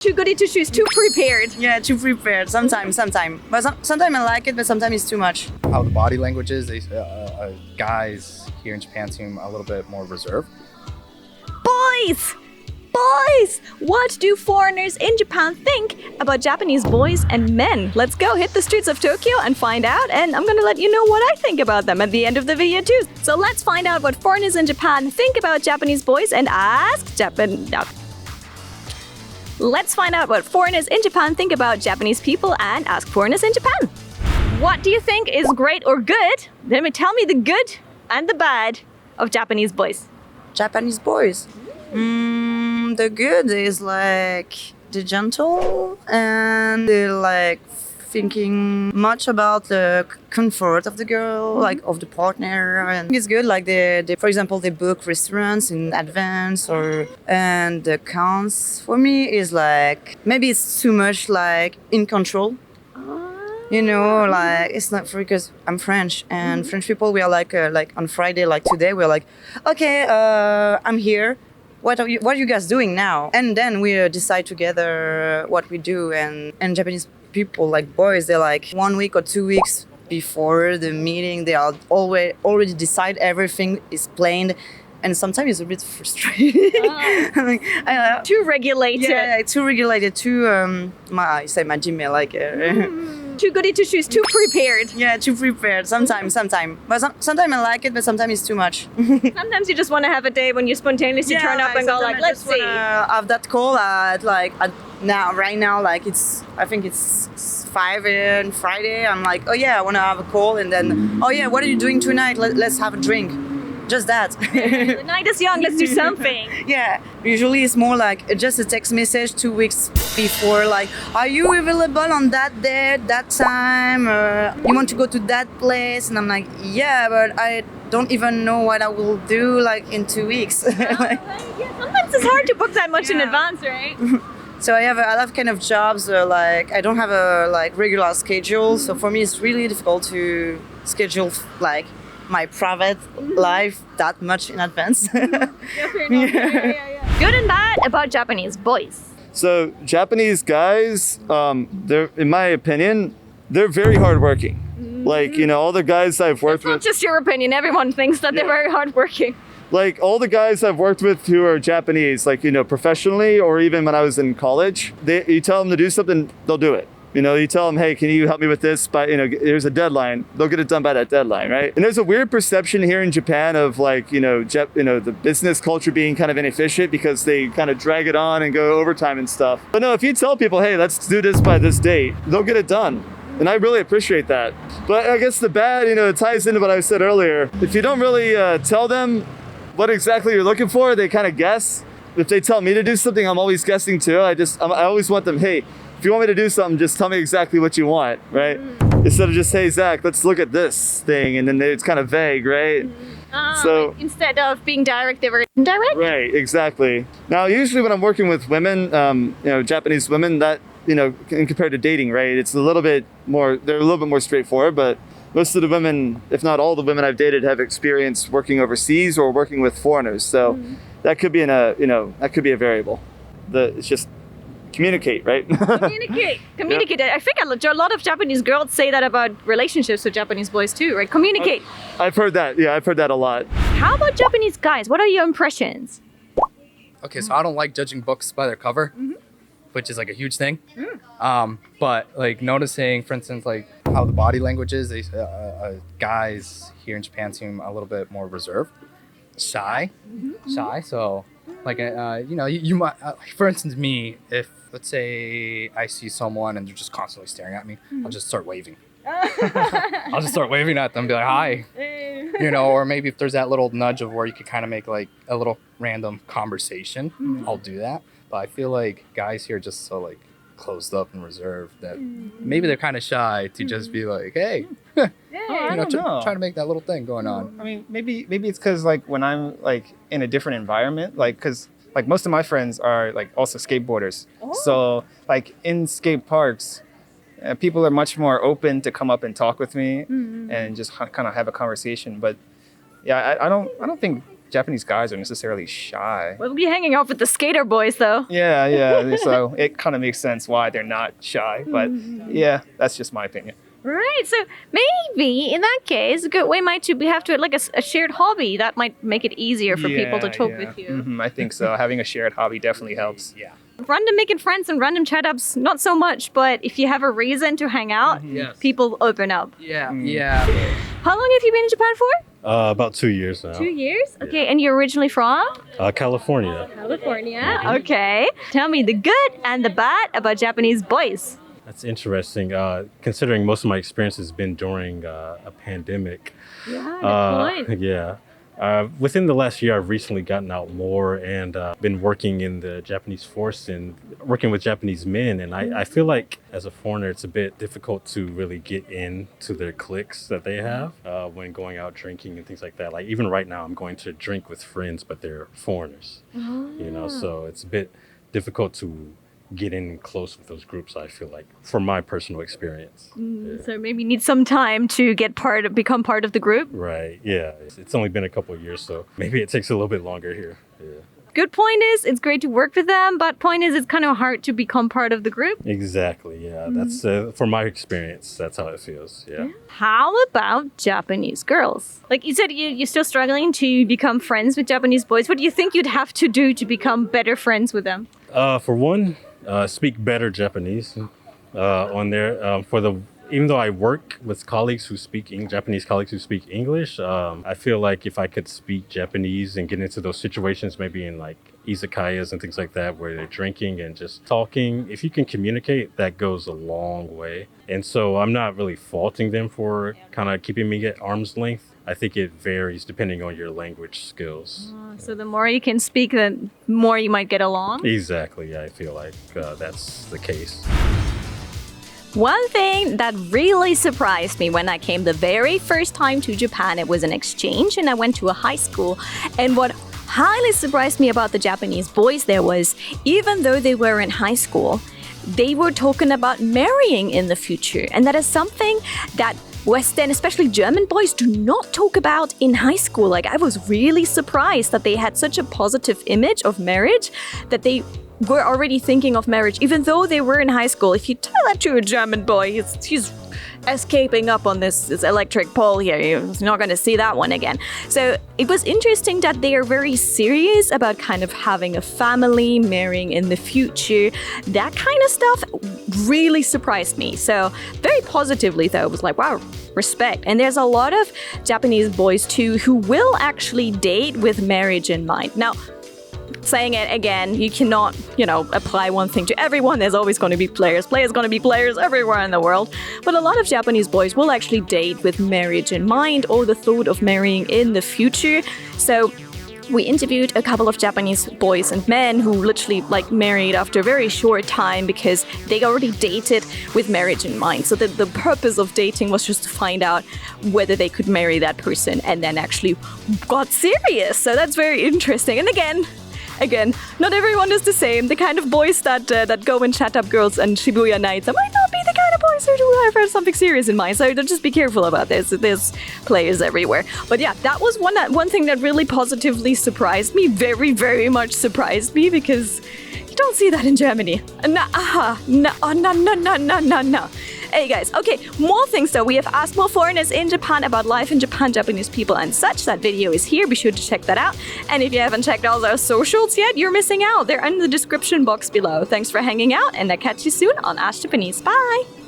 Too goody two shoes, too prepared. Yeah, too prepared. Sometimes. But sometimes I like it, but sometimes it's too much. How the body language is, guys here in Japan seem a little bit more reserved. Boys! Boys! What do foreigners in Japan think about Japanese boys and men? Let's go hit the streets of Tokyo and find out, and I'm gonna let you know what I think about them at the end of the video too. So let's find out what foreigners in Japan think about Japanese boys and ask Let's find out what foreigners in Japan think about Japanese people and ask foreigners in Japan. What do you think is great or good? Tell me the good and the bad of Japanese boys. Japanese boys. The good is like the gentle and they're like thinking much about the comfort of the girl, like of the partner, and it's good. Like they for example, they book restaurants in advance, and the cons for me is like maybe it's too much like in control. You know, like it's not free because I'm French and French people we are like on Friday, like today we're like, okay, I'm here. What are you guys doing now? And then we decide together what we do. And Japanese people, like boys, they're like 1 week or 2 weeks before the meeting, they are already decide everything is planned. And sometimes it's a bit frustrating. Too regulated. Yeah, too regulated. Too I say my Gmail like. Too goody two shoes, too prepared. Yeah, too prepared. Sometimes. But sometimes I like it, but sometimes it's too much. Sometimes you just want to have a day when you spontaneously turn up and go like, let's see. Have that call at right now, like I think it's 5 on Friday. I'm like, oh yeah, I want to have a call, and then, oh yeah, what are you doing tonight? Let's have a drink. Just that. The night is young, let's do something. Yeah, usually it's more like just a text message 2 weeks before, like, are you available on that day, that time? You want to go to that place? And I'm like, yeah, but I don't even know what I will do like in 2 weeks. Yeah, sometimes it's hard to book that much in advance, right? So I have kind of jobs like I don't have a like regular schedule. So for me, it's really difficult to schedule like my private life that much in advance. Yeah. Good and bad about Japanese boys. So Japanese guys, they're, in my opinion, they're very hardworking. Like, you know, all the guys I've worked with. Not just your opinion. Everyone thinks that they're very hardworking. Like all the guys I've worked with who are Japanese, like, you know, professionally or even when I was in college, you tell them to do something, they'll do it. You know, you tell them, hey, can you help me with this? But, you know, there's a deadline. They'll get it done by that deadline, right? And there's a weird perception here in Japan of like, you know, the business culture being kind of inefficient because they kind of drag it on and go overtime and stuff. But no, if you tell people, hey, let's do this by this date, they'll get it done. And I really appreciate that. But I guess the bad, you know, it ties into what I said earlier. If you don't really tell them what exactly you're looking for, they kind of guess. If they tell me to do something, I'm always guessing too. I always want them, hey, if you want me to do something, just tell me exactly what you want, right? Instead of just, hey, Zach, let's look at this thing. And then it's kind of vague, right? So instead of being direct, they were indirect? Right, exactly. Now, usually when I'm working with women, you know, Japanese women, that, you know, compared to dating, right? It's a little bit more, they're a little bit more straightforward, but most of the women, if not all the women I've dated, have experience working overseas or working with foreigners. So that could be that could be a variable. It's just communicate, right? Communicate. I think a lot of Japanese girls say that about relationships with Japanese boys too, right? Communicate. I've heard that. Yeah, I've heard that a lot. How about Japanese guys? What are your impressions? Okay, so I don't like judging books by their cover, which is like a huge thing. But like noticing, for instance, like how the body language is, guys here in Japan seem a little bit more reserved, shy. So like, you know, you might, for instance, me, if let's say I see someone and they're just constantly staring at me, I'll just start waving. I'll just start waving at them, be like, hi. You know, or maybe if there's that little nudge of where you could kind of make like a little random conversation, I'll do that. But I feel like guys here are just so like closed up and reserved that maybe they're kind of shy to just be like, hey, you know, try to make that little thing going on. I mean, maybe it's because like when I'm like in a different environment, like because like most of my friends are like also skateboarders. So like in skate parks, people are much more open to come up and talk with me and just kind of have a conversation. But yeah, I don't think Japanese guys are necessarily shy. We'll be hanging out with the skater boys, though. Yeah. So it kind of makes sense why they're not shy. But yeah, that's just my opinion. Right. So maybe in that case, a good way might to have to like a shared hobby that might make it easier for people to talk with you. I think so. Having a shared hobby definitely helps. Yeah. Random making friends and random chat ups, not so much. But if you have a reason to hang out, Yes. people open up. Yeah. How long have you been in Japan for? About 2 years now. 2 years. Okay. And you're originally from California. California. Okay. Tell me the good and the bad about Japanese boys. That's interesting. Considering most of my experience has been during a pandemic. Yeah, good point. Yeah. Within the last year, I've recently gotten out more and been working in the Japanese force and working with Japanese men. And I feel like as a foreigner, it's a bit difficult to really get into their cliques that they have when going out drinking and things like that. Like even right now, I'm going to drink with friends, but they're foreigners. You know, so it's a bit difficult to get in close with those groups, I feel like, from my personal experience. So maybe you need some time to become part of the group. Right, yeah. It's only been a couple of years, so maybe it takes a little bit longer here. Yeah. Good point is, it's great to work with them, but point is, it's kind of hard to become part of the group. Exactly, yeah. That's, from my experience, that's how it feels, yeah. How about Japanese girls? Like you said, you're still struggling to become friends with Japanese boys. What do you think you'd have to do to become better friends with them? For one, speak better Japanese on there. Even though I work with colleagues who speak Japanese colleagues who speak English, I feel like if I could speak Japanese and get into those situations, maybe in like izakayas and things like that, where they're drinking and just talking, if you can communicate, that goes a long way. And so I'm not really faulting them for kind of keeping me at arm's length. I think it varies depending on your language skills. So the more you can speak, the more you might get along. Exactly, I feel like that's the case. One thing that really surprised me when I came the very first time to Japan, it was an exchange and I went to a high school. And what highly surprised me about the Japanese boys there was, even though they were in high school, they were talking about marrying in the future. And that is something that Western, especially German boys, do not talk about in high school. Like, I was really surprised that they had such a positive image of marriage, that they were already thinking of marriage, even though they were in high school. If you tell that to a German boy, he's escaping up on this electric pole here. He's not going to see that one again. So it was interesting that they are very serious about kind of having a family, marrying in the future. That kind of stuff really surprised me. So very positively, though, it was like, wow, respect. And there's a lot of Japanese boys, too, who will actually date with marriage in mind. Now, saying it again, you cannot, apply one thing to everyone. There's always going to be players. Players going to be players everywhere in the world. But a lot of Japanese boys will actually date with marriage in mind or the thought of marrying in the future. So we interviewed a couple of Japanese boys and men who literally married after a very short time because they already dated with marriage in mind. So the purpose of dating was just to find out whether they could marry that person, and then actually got serious. So that's very interesting. And Again, not everyone is the same. The kind of boys that go and chat up girls and Shibuya nights might not be the kind of boys who have something serious in mind. So just be careful about this. There's players everywhere. But yeah, that was one thing that really positively surprised me. Very, very much surprised me, because you don't see that in Germany. No. Hey guys, okay, more things though. We have asked more foreigners in Japan about life in Japan, Japanese people and such. That video is here, be sure to check that out. And if you haven't checked all those socials yet, you're missing out. They're in the description box below. Thanks for hanging out, and I'll catch you soon on Ask Japanese. Bye!